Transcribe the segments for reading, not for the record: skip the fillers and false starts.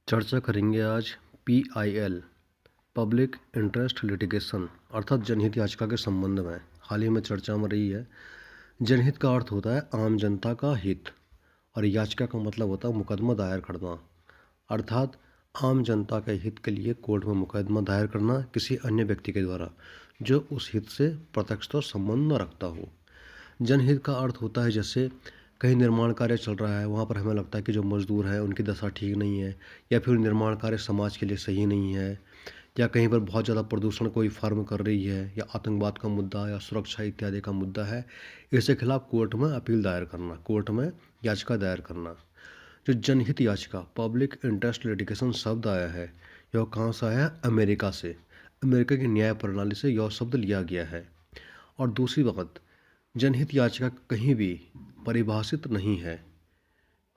चर्चा करेंगे आज PIL पब्लिक इंटरेस्ट लिटिगेशन अर्थात जनहित याचिका के संबंध में। हाल ही में चर्चा में रही है। जनहित का अर्थ होता है आम जनता का हित और याचिका का मतलब होता है मुकदमा दायर करना, अर्थात आम जनता के हित के लिए कोर्ट में मुकदमा दायर करना किसी अन्य व्यक्ति के द्वारा जो उस हित से प्रत्यक्षतः संबंध न रखता हो। जनहित का अर्थ होता है जैसे कहीं निर्माण कार्य चल रहा है, वहाँ पर हमें लगता है कि जो मजदूर हैं उनकी दशा ठीक नहीं है, या फिर निर्माण कार्य समाज के लिए सही नहीं है, या कहीं पर बहुत ज़्यादा प्रदूषण कोई फर्म कर रही है, या आतंकवाद का मुद्दा या सुरक्षा इत्यादि का मुद्दा है। इसके खिलाफ कोर्ट में अपील दायर करना, कोर्ट में याचिका दायर करना। जो जनहित याचिका पब्लिक इंटरेस्ट लिटिगेशन शब्द आया है, यह कहाँ से आया है? अमेरिका से। अमेरिका की न्याय प्रणाली से यह शब्द लिया गया है। और दूसरी बात, जनहित याचिका कहीं भी परिभाषित नहीं है,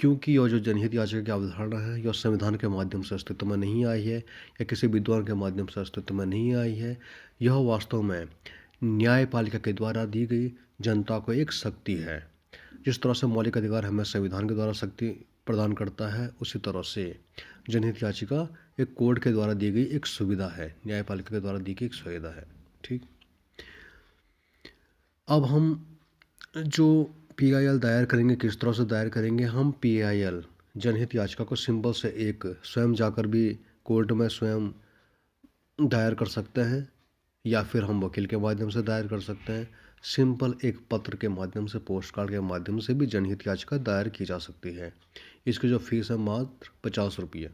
क्योंकि यह जो जनहित याचिका की अवधारणा है यह संविधान के माध्यम से अस्तित्व में नहीं आई है या किसी विद्वान के माध्यम से अस्तित्व में नहीं आई है। यह वास्तव में न्यायपालिका के द्वारा दी गई जनता को एक शक्ति है। जिस तरह से मौलिक अधिकार हमें संविधान के द्वारा शक्ति प्रदान करता है, उसी तरह से जनहित याचिका एक कोर्ट के द्वारा दी गई एक सुविधा है, न्यायपालिका के द्वारा दी गई एक सुविधा है। ठीक, अब हम जो PIL दायर करेंगे, किस तरह से दायर करेंगे? हम PIL जनहित याचिका को सिंपल से एक स्वयं जाकर भी कोर्ट में स्वयं दायर कर सकते हैं, या फिर हम वकील के माध्यम से दायर कर सकते हैं। सिंपल एक पत्र के माध्यम से, पोस्ट कार्ड के माध्यम से भी जनहित याचिका दायर की जा सकती है। इसकी जो फीस है मात्र 50 रुपये।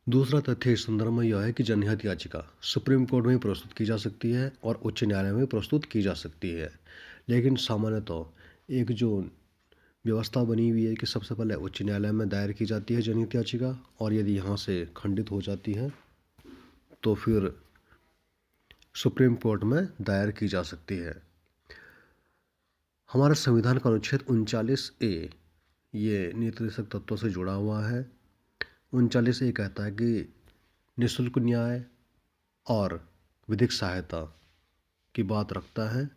दूसरा तथ्य इस संदर्भ में यह है कि जनहित याचिका सुप्रीम कोर्ट में प्रस्तुत की जा सकती है और उच्च न्यायालय में प्रस्तुत की जा सकती है। लेकिन सामान्यतः एक जो व्यवस्था बनी हुई है कि सबसे पहले उच्च न्यायालय में दायर की जाती है जनहित याचिका, और यदि यहाँ से खंडित हो जाती है तो फिर सुप्रीम कोर्ट में दायर की जा सकती है। हमारा संविधान का अनुच्छेद 39A ये नीतिनिर्देशक तत्वों से जुड़ा हुआ है। 39A कहता है कि निःशुल्क न्याय और विधिक सहायता की बात रखता है,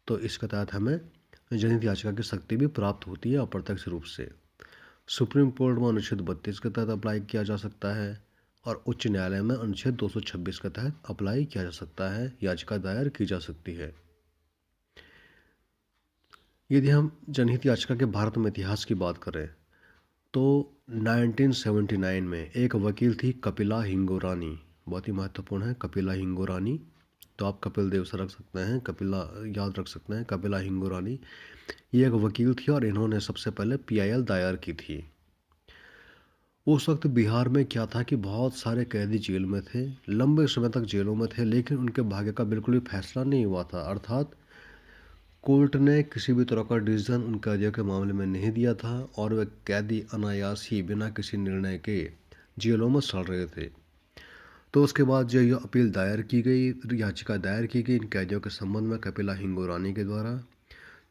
तो इसके तहत हमें जनहित याचिका की शक्ति भी प्राप्त होती है अप्रत्यक्ष रूप से। सुप्रीम कोर्ट में अनुच्छेद 32 के तहत अप्लाई किया जा सकता है और उच्च न्यायालय में अनुच्छेद 226 के तहत अप्लाई किया जा सकता है, याचिका दायर की जा सकती है। यदि हम जनहित याचिका के भारत में इतिहास की बात करें तो 1979 में एक वकील थी कपिला हिंगोरानी, बहुत ही महत्वपूर्ण है कपिला हिंगोरानी, तो आप कपिल देव से रख सकते हैं, कपिला याद रख सकते हैं, कपिला हिंगोरानी। ये एक वकील थी और इन्होंने सबसे पहले PIL दायर की थी। उस वक्त बिहार में क्या था कि बहुत सारे कैदी जेल में थे, लंबे समय तक जेलों में थे, लेकिन उनके भाग्य का बिल्कुल भी फैसला नहीं हुआ था, अर्थात कोर्ट ने किसी भी तरह का डिसीजन उन कैदियों के मामले में नहीं दिया था और वे कैदी अनायास ही बिना किसी निर्णय के जेलों में सड़ रहे थे। तो उसके बाद जो यह अपील दायर की गई, याचिका दायर की गई इन कैदियों के संबंध में कपिला हिंगोरानी के द्वारा,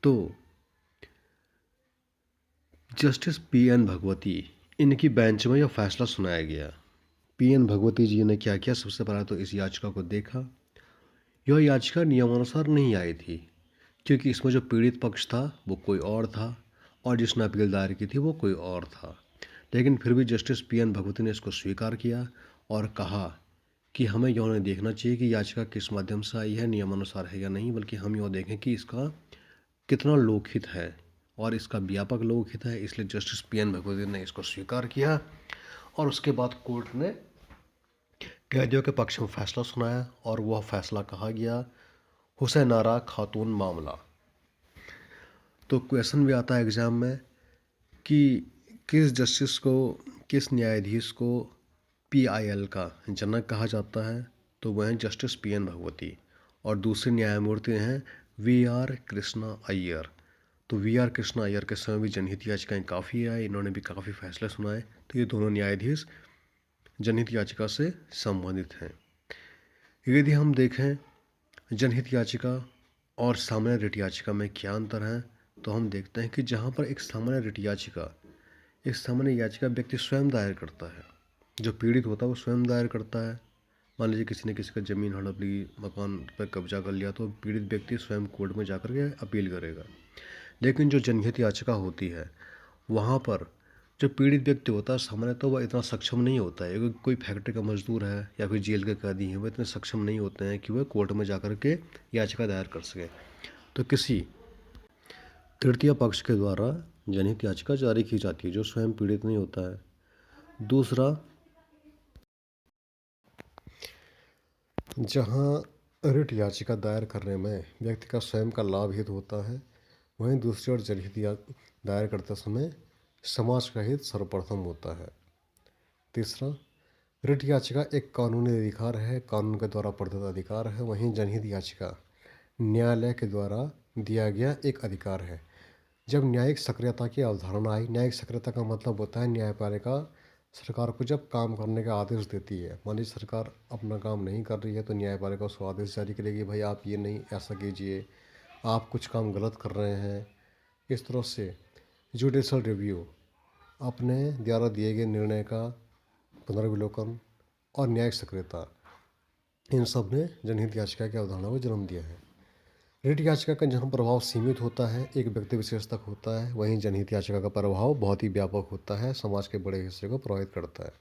तो जस्टिस PN भगवती इनकी बेंच में यह फैसला सुनाया गया। PN भगवती जी ने क्या किया? सबसे पहले तो इस याचिका को देखा। यह याचिका नियमानुसार नहीं आई थी, क्योंकि इसमें जो पीड़ित पक्ष था वो कोई और था और जिसने अपील दायर की थी वो कोई और था। लेकिन फिर भी जस्टिस PN भगवती ने इसको स्वीकार किया और कहा कि हमें यह नहीं देखना चाहिए कि याचिका किस माध्यम से आई है, नियमानुसार है या नहीं, बल्कि हम यह देखें कि इसका कितना लोकहित है और इसका व्यापक लोकहित है। इसलिए जस्टिस PN भगवती ने इसको स्वीकार किया और उसके बाद कोर्ट ने कैदियों के पक्ष में फैसला सुनाया और वह फैसला कहा गया हुसैन आरा खातून मामला। तो क्वेश्चन भी आता है एग्ज़ाम में कि किस जस्टिस को, किस न्यायाधीश को PIL का जनक कहा जाता है? तो वह हैं जस्टिस PN भगवती और दूसरे न्यायमूर्ति हैं VR कृष्णा अय्यर। तो VR कृष्णा अय्यर के समय भी जनहित याचिकाएँ काफ़ी आई, इन्होंने भी काफ़ी फैसले सुनाए। तो ये दोनों न्यायाधीश जनहित याचिका से संबंधित हैं। यदि हम देखें जनहित याचिका और सामान्य रिट याचिका में क्या अंतर है, तो हम देखते हैं कि जहाँ पर एक सामान्य रिट याचिका, एक सामान्य याचिका व्यक्ति स्वयं दायर करता है, जो पीड़ित होता है वो स्वयं दायर करता है। मान लीजिए किसी ने किसी का ज़मीन हड़प ली, मकान पर कब्जा कर लिया, तो पीड़ित व्यक्ति स्वयं कोर्ट में जाकर के अपील करेगा। लेकिन जो जनहित याचिका होती है वहाँ पर जो पीड़ित व्यक्ति होता है सामान्य तो वह इतना सक्षम नहीं होता है, अगर कोई फैक्ट्री का मजदूर है या फिर जेल के कैदी हैं, वह इतने सक्षम नहीं होते हैं कि वह कोर्ट में जाकर के याचिका दायर कर सके। तो किसी तृतीय पक्ष के द्वारा जनहित याचिका जारी की जाती है जो स्वयं पीड़ित नहीं होता है। दूसरा, जहाँ रिट याचिका दायर करने में व्यक्ति का स्वयं का लाभ हित होता है, वहीं दूसरी ओर जनहित दायर करते समय समाज का हित सर्वप्रथम होता है। तीसरा, रिट याचिका एक कानूनी अधिकार है, कानून के द्वारा प्रदत्त अधिकार है, वहीं जनहित याचिका न्यायालय के द्वारा दिया गया एक अधिकार है। जब न्यायिक सक्रियता की अवधारणा आई, न्यायिक सक्रियता का मतलब होता है न्यायपालिका सरकार को जब काम करने का आदेश देती है। मान लीजिए सरकार अपना काम नहीं कर रही है तो न्यायपालिका उसको आदेश जारी करेगी, भाई आप ये नहीं ऐसा कीजिए, आप कुछ काम गलत कर रहे हैं। इस तरह से जुडिशल रिव्यू, अपने द्वारा दिए गए निर्णय का पुनर्विलोकन और न्यायिक सक्रियता, इन सब ने जनहित याचिका की अवधारणा को जन्म दिया है। रिट याचिका का जहाँ प्रभाव सीमित होता है, एक व्यक्ति विशेष तक होता है, वहीं जनहित याचिका का प्रभाव बहुत ही व्यापक होता है, समाज के बड़े हिस्से को प्रभावित करता है।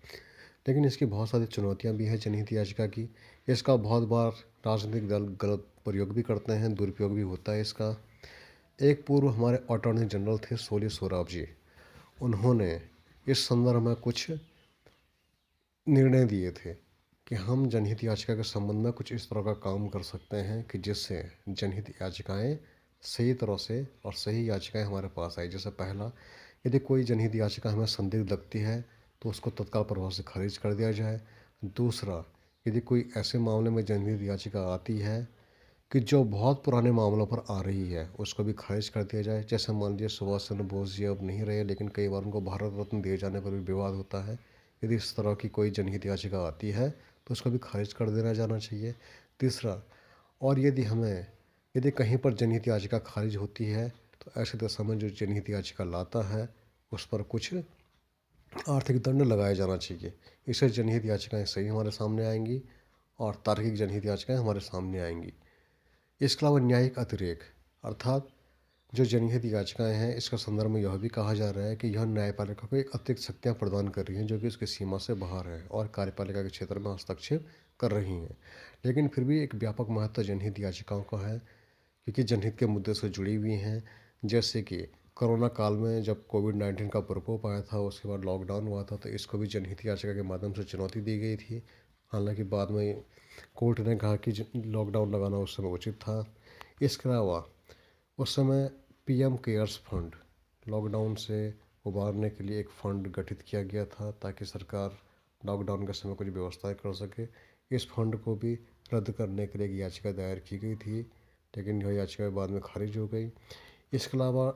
लेकिन इसकी बहुत सारी चुनौतियाँ भी हैं जनहित याचिका की। इसका बहुत बार राजनीतिक दल गलत प्रयोग भी करते हैं, दुरुपयोग भी होता है इसका। एक पूर्व हमारे अटॉर्नी जनरल थे सोली सोराब जी, उन्होंने इस संदर्भ में कुछ निर्णय दिए थे कि हम जनहित याचिका के संबंध में कुछ इस तरह का काम कर सकते हैं कि जिससे जनहित याचिकाएं सही तरह से और सही याचिकाएं हमारे पास आई। जैसे पहला, यदि कोई जनहित याचिका हमें संदिग्ध लगती है तो उसको तत्काल प्रभाव से खारिज कर दिया जाए। दूसरा, यदि कोई ऐसे मामले में जनहित याचिका आती है कि जो बहुत पुराने मामलों पर आ रही है, उसको भी खारिज कर दिया जाए। जैसे मान लीजिए सुभाष चंद्र बोस जी अब नहीं रहे, लेकिन कई बार उनको भारत रत्न दिए जाने पर भी विवाद होता है। यदि इस तरह की कोई जनहित याचिका आती है तो उसको भी खारिज कर देना जाना चाहिए। तीसरा, और यदि कहीं पर जनहित याचिका खारिज होती है तो ऐसे दशा में जो जनहित याचिका लाता है उस पर कुछ आर्थिक दंड लगाया जाना चाहिए। इससे जनहित याचिकाएं सही हमारे सामने आएंगी और तार्किक जनहित याचिकाएं हमारे सामने आएंगी। इसके अलावा न्यायिक अतिरेक, अर्थात जो जनहित याचिकाएं हैं, इसका संदर्भ में यह भी कहा जा रहा है कि यह न्यायपालिका को एक अतिरिक्त शक्तियाँ प्रदान कर रही हैं जो कि उसकी सीमा से बाहर है और कार्यपालिका के क्षेत्र में हस्तक्षेप कर रही हैं। लेकिन फिर भी एक व्यापक महत्व जनहित याचिकाओं का है क्योंकि जनहित के मुद्दे से जुड़ी हुई हैं। जैसे कि कोरोना काल में जब कोविड-19 का प्रकोप आया था, उसके बाद लॉकडाउन हुआ था, तो इसको भी जनहित याचिका के माध्यम से चुनौती दी गई थी। हालांकि बाद में कोर्ट ने कहा कि लॉकडाउन लगाना उस समय उचित था। इसके अलावा उस समय पीएम केयर्स फंड, लॉकडाउन से उबारने के लिए एक फंड गठित किया गया था ताकि सरकार लॉकडाउन के समय कुछ व्यवस्थाएं कर सके। इस फंड को भी रद्द करने के लिए एक याचिका दायर की गई थी, लेकिन यह याचिका बाद में खारिज हो गई। इसके अलावा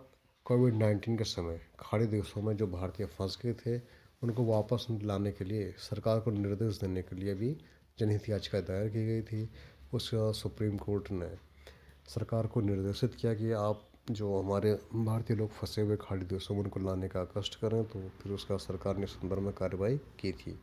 कोविड-19 के समय खाड़ी देशों में जो भारतीय फंस गए थे, उनको वापस लाने के लिए सरकार को निर्देश देने के लिए भी जनहित याचिका दायर की गई थी। उसका सुप्रीम कोर्ट ने सरकार को निर्देशित किया कि आप जो हमारे भारतीय लोग फंसे हुए खाड़ी देशों में उनको लाने का कष्ट करें, तो फिर उसका सरकार ने इस संदर्भ में कार्रवाई की थी।